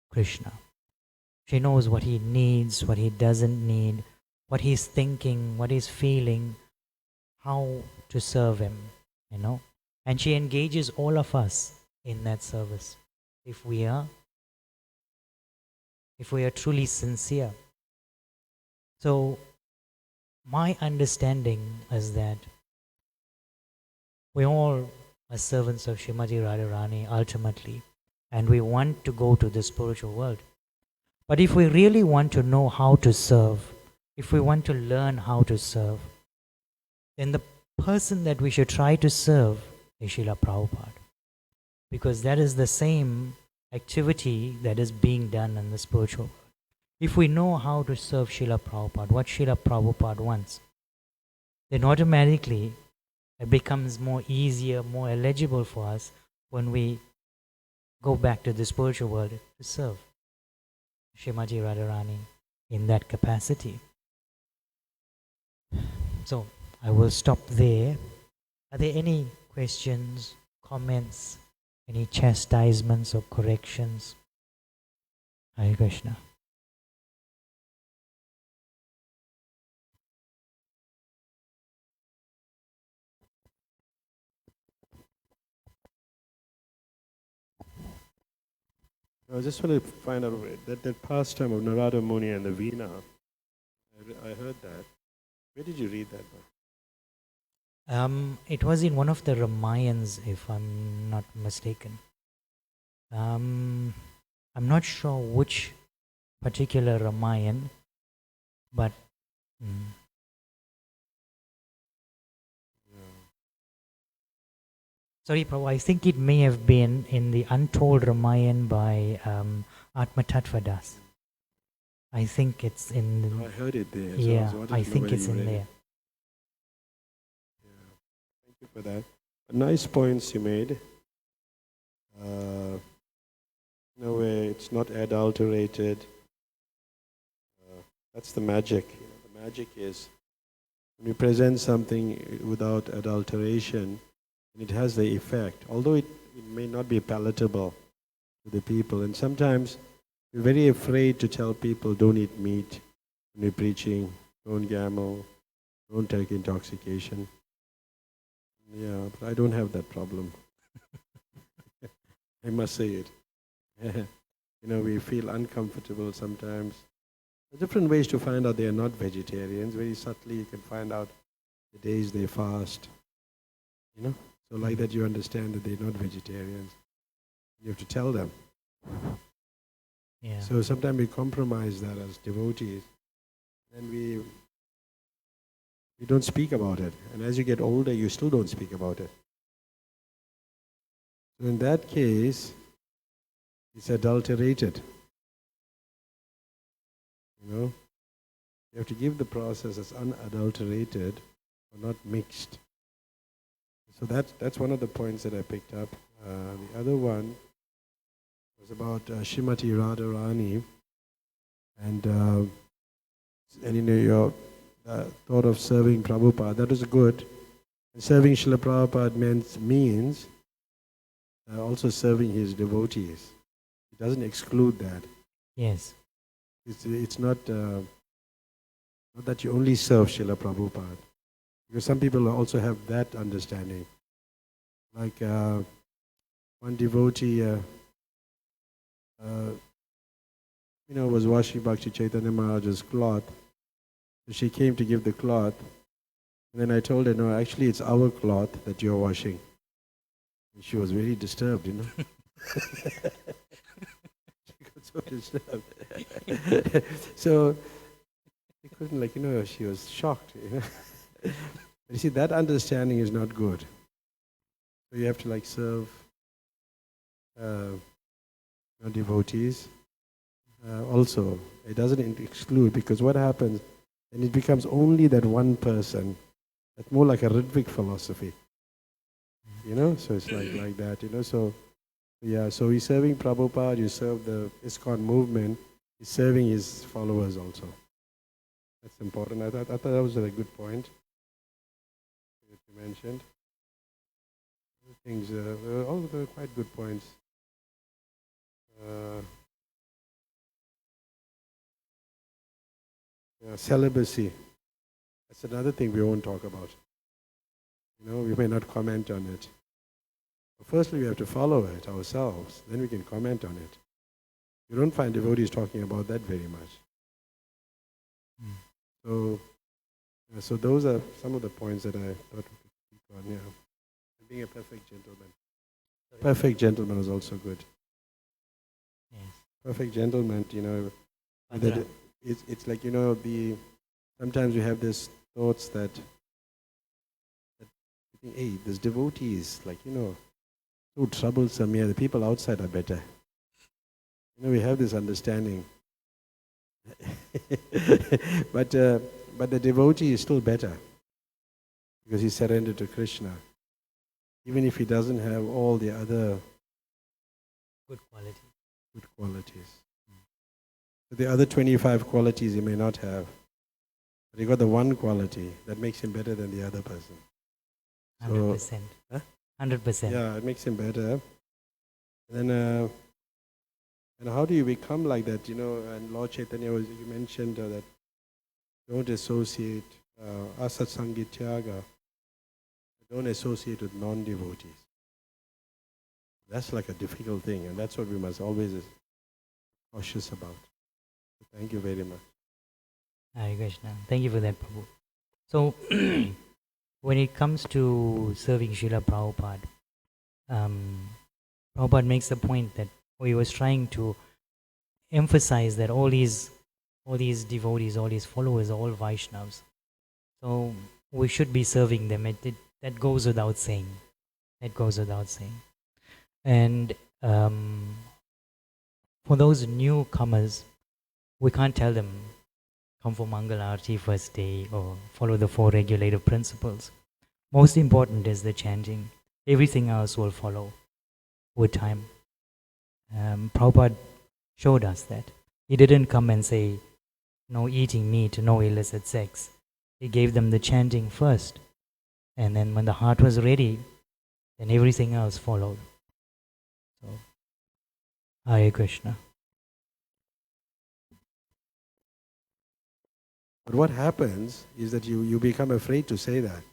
Krishna. She knows what he needs, what he doesn't need, what he's thinking, what he's feeling, how to serve him, you know. And she engages all of us in that service if we are truly sincere. So my understanding is that we all are servants of Srimati Radharani ultimately, and we want to go to the spiritual world. But if we really want to know how to serve, if we want to learn how to serve, then the person that we should try to serve is Srila Prabhupada. Because that is the same activity that is being done in the spiritual world. If we know how to serve Srila Prabhupada, what Srila Prabhupada wants, then automatically it becomes more easier, more eligible for us when we go back to the spiritual world to serve Srimati Radharani in that capacity. So I will stop there. Are there any questions, comments, any chastisements or corrections? Hare Krishna. I just want to find out that pastime of Narada Muni and the Veena. I heard that. Where did you read that one? It was in one of the Ramayans, if I'm not mistaken. I'm not sure which particular Ramayan, but sorry, Prabhu, I think it may have been in the Untold Ramayan by Atma Tattvadas. I think it's in. I heard it there. Yeah, so I think it's in there. Yeah. Thank you for that. Nice points you made. In a way, it's not adulterated. That's the magic. The magic is when you present something without adulteration, it has the effect, although it may not be palatable to the people. And sometimes we're very afraid to tell people don't eat meat when you're preaching, don't gamble, don't take intoxication. Yeah, but I don't have that problem. I must say it. We feel uncomfortable sometimes. There are different ways to find out they are not vegetarians. Very subtly you can find out the days they fast. So like that you understand that they're not vegetarians. You have to tell them. Yeah. So sometimes we compromise that as devotees, and we don't speak about it. And as you get older, you still don't speak about it. So in that case, it's adulterated. You have to give the process as unadulterated or not mixed. So that's one of the points that I picked up. The other one was about Srimati Radharani, and your thought of serving Prabhupada. That is good. And serving Srila Prabhupada means also serving his devotees. It doesn't exclude that. Yes. It's not that you only serve Srila Prabhupada. Because some people also have that understanding. Like one devotee was washing Bhakti Chaitanya Maharaj's cloth. So she came to give the cloth. And then I told her, no, actually it's our cloth that you're washing. And she was very disturbed, She got so disturbed. So she couldn't, she was shocked, But you see, that understanding is not good. So you have to serve devotees. Also, it doesn't exclude, because what happens, and it becomes only that one person. That's more like a Ritvic philosophy. So it's like that, So, yeah, so he's serving Prabhupada, you serve the ISKCON movement, he's serving his followers also. That's important. I thought that was a good point that you mentioned. Things, all the quite good points. Celibacy. That's another thing we won't talk about. We may not comment on it. But firstly, we have to follow it ourselves. Then we can comment on it. You don't find devotees talking about that very much. So those are some of the points that I thought we could speak on. Yeah, and being a perfect gentleman. Perfect gentleman is also good. Yes. Perfect gentleman, that it's like sometimes we have these thoughts that hey, this devotee is like so troublesome here. The people outside are better. We have this understanding, but the devotee is still better because he surrendered to Krishna. Even if he doesn't have all the other good qualities. The other 25 qualities he may not have. But he got the one quality that makes him better than the other person. 100%. 100%. Yeah, it makes him better. And then, and how do you become like that? And Lord Chaitanya, you mentioned that don't associate asatsangi tyaga. Don't associate with non-devotees. That's like a difficult thing, and that's what we must always be cautious about. Thank you very much. Hare Krishna. Thank you for that, Prabhu. So, when it comes to serving Srila Prabhupada, Prabhupada makes the point that he was trying to emphasize that all these devotees, all these followers are all Vaishnavas. So we should be serving them. That goes without saying. That goes without saying. And for those newcomers, we can't tell them, come for Mangal Aarti first day or follow the 4 regulative principles. Most important is the chanting. Everything else will follow with time. Prabhupada showed us that. He didn't come and say, no eating meat, no illicit sex. He gave them the chanting first. And then when the heart was ready, then everything else followed. So, Hare Krishna. But what happens is that you become afraid to say that.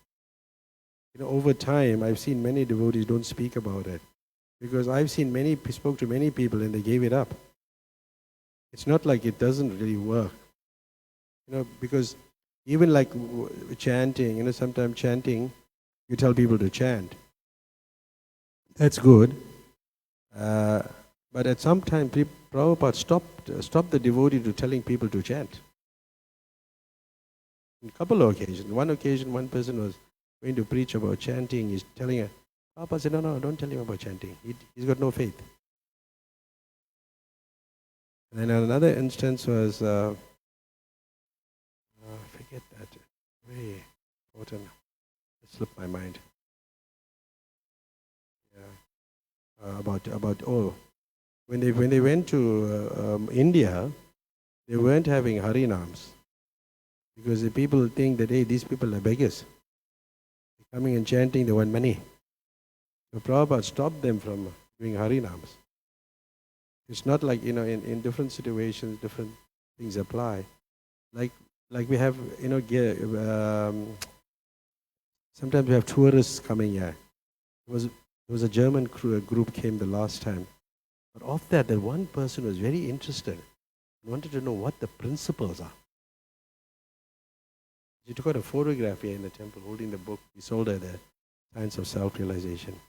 Over time, I've seen many devotees don't speak about it. Because I've seen spoke to many people and they gave it up. It's not like it doesn't really work. Because even like chanting, sometimes chanting, you tell people to chant. That's good. But at some time, Prabhupada stopped the devotee to telling people to chant. On a couple of occasions. One occasion, one person was going to preach about chanting. He's telling her, Prabhupada said, no, don't tell him about chanting. He's got no faith. And then another instance was, forget that, very important. It slipped my mind. Yeah. When they went to India, they weren't having Harinams. Because the people think that, hey, these people are beggars. They're coming and chanting, they want money. So Prabhupada stopped them from doing Harinams. It's not like, in different situations, different things apply. Like we have, sometimes we have tourists coming here. There was a German group came the last time. But of that one person was very interested. He wanted to know what the principles are. She took out a photograph here in the temple holding the book. We sold her the Science of Self-Realization.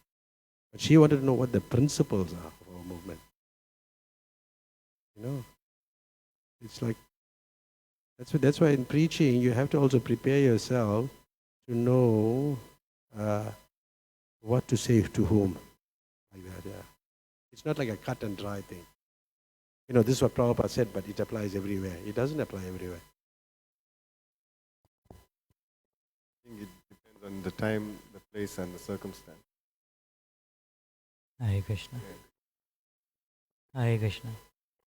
But she wanted to know what the principles are of our movement. It's like, that's why in preaching you have to also prepare yourself to know what to say to whom. Like that, yeah. It's not like a cut and dry thing. This is what Prabhupada said, but it applies everywhere. It doesn't apply everywhere. I think it depends on the time, the place, and the circumstance. Hare Krishna. Hare Krishna.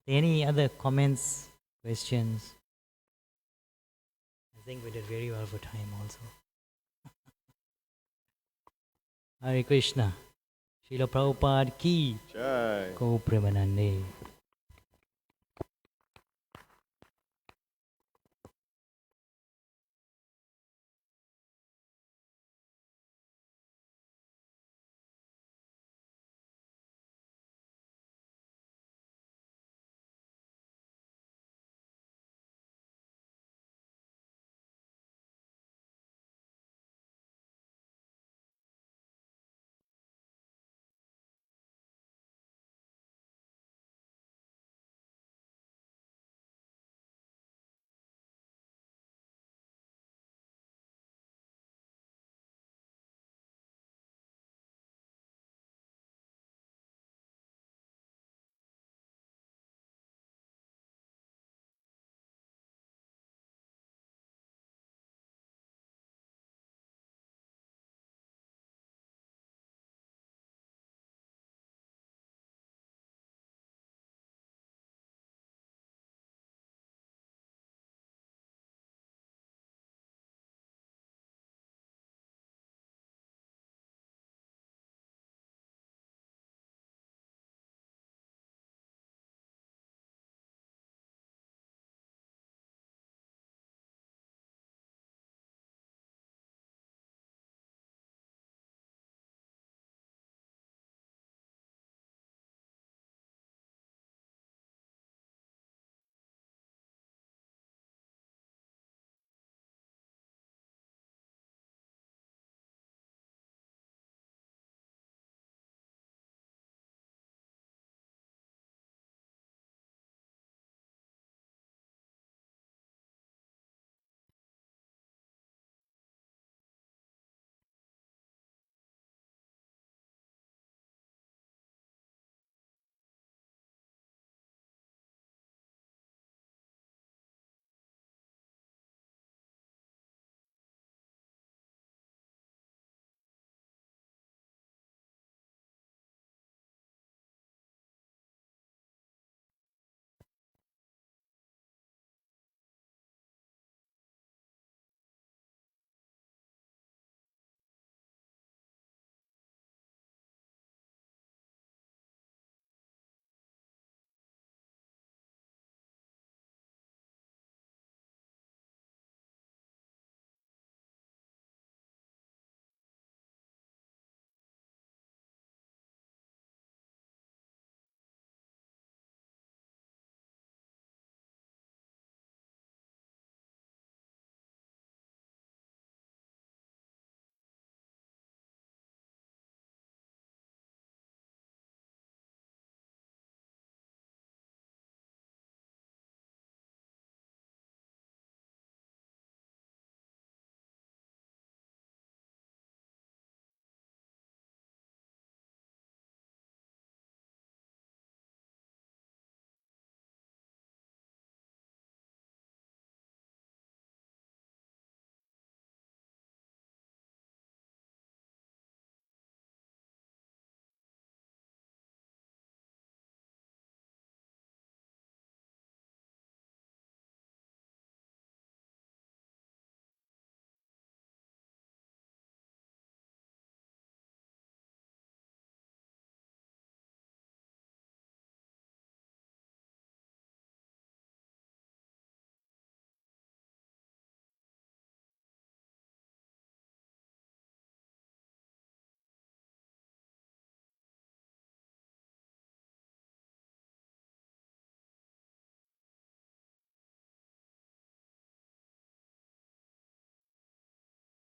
Any other comments, questions? I think we did very well for time also. Hare Krishna. Srila Prabhupada ki. Jai. Go Premanande.